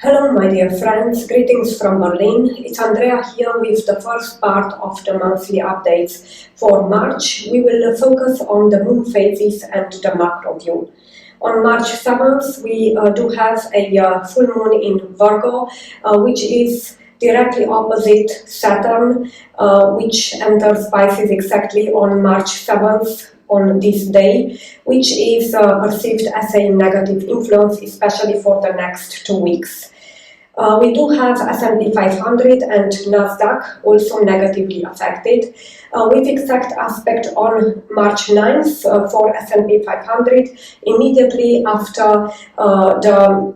Hello, my dear friends. Greetings from Berlin. It's Andrea here with the first part of the monthly updates for March. We will focus on the moon phases and the macro view. On March 7th, we do have a full moon in Virgo, which is directly opposite Saturn, which enters Pisces exactly on March 7th. On this day, which is perceived as a negative influence, especially for the next 2 weeks. We do have S&P 500 and Nasdaq also negatively affected, with exact aspect on March 9th for S&P 500, immediately after the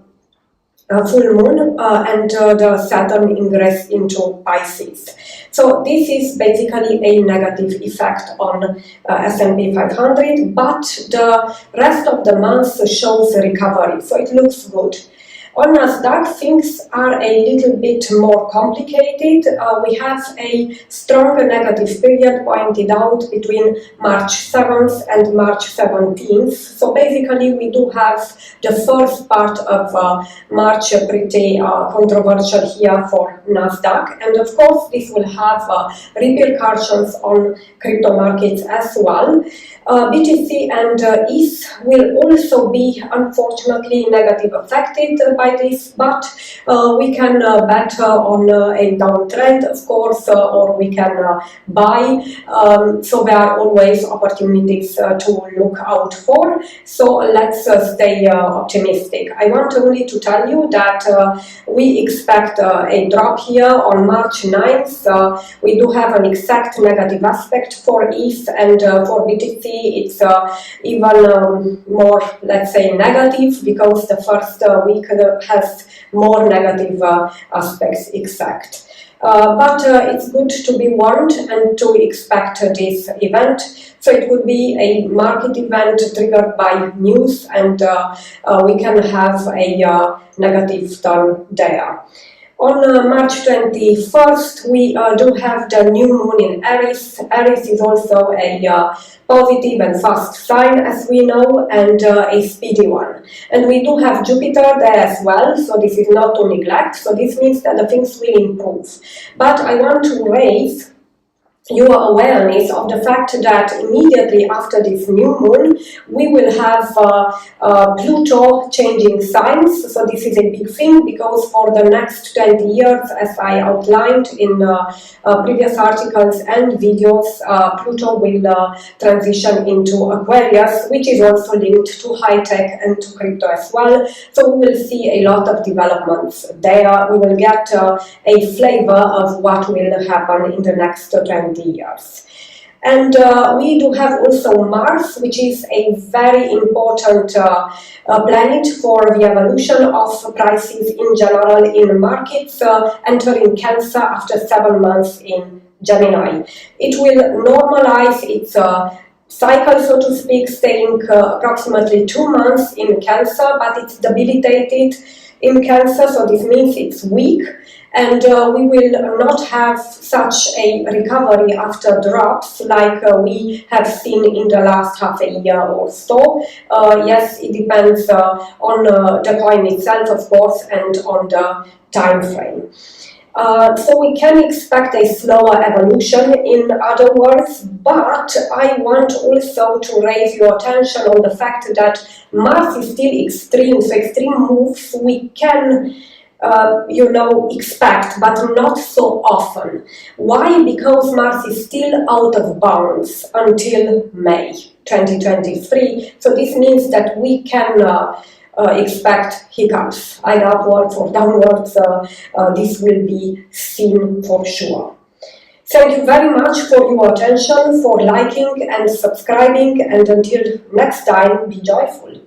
full moon and the Saturn ingress into Pisces. So this is basically a negative effect on S&P 500, but the rest of the month shows a recovery, so it looks good. On Nasdaq, things are a little bit more complicated. We have a stronger negative period pointed out between March 7th and March 17th. So basically, we do have the first part of March pretty controversial here for Nasdaq. And of course, this will have repercussions on crypto markets as well. BTC and ETH will also be unfortunately negative affected by this, but we can bet on a downtrend, of course, or we can buy. So there are always opportunities to look out for. So let's stay optimistic. I want only to tell you that we expect a drop here on March 9th. We do have an exact negative aspect for ETH, and for BTC it's even more, let's say, negative, because the first week has more negative aspects exact. But it's good to be warned and to expect this event. So it would be a market event triggered by news, and we can have a negative turn there. On March 21st, we do have the new moon in Aries. Aries is also a positive and fast sign, as we know, and a speedy one. And we do have Jupiter there as well, so this is not to neglect. So this means that the things will improve. But I want to raise your awareness of the fact that immediately after this new moon, we will have Pluto changing signs. So this is a big thing, because for the next 20 years, as I outlined in previous articles and videos, Pluto will transition into Aquarius, which is also linked to high tech and to crypto as well. So we will see a lot of developments there. We will get a flavor of what will happen in the next 20 years. And we do have also Mars, which is a very important planet for the evolution of prices in general in markets, entering Cancer after 7 months in Gemini. It will normalize its cycle, so to speak, staying approximately 2 months in Cancer, but it's debilitated in Cancer, so this means it's weak. And we will not have such a recovery after drops like we have seen in the last half a year or so. Yes, it depends on the coin itself, of course, and on the time frame. So we can expect a slower evolution, in other words, but I want also to raise your attention on the fact that Mars is still extreme, so extreme moves we can expect, but not so often. Why? Because Mars is still out of bounds until May 2023. So this means that we can expect hiccups, either upwards or downwards. This will be seen for sure. Thank you very much for your attention, for liking and subscribing, and until next time, be joyful.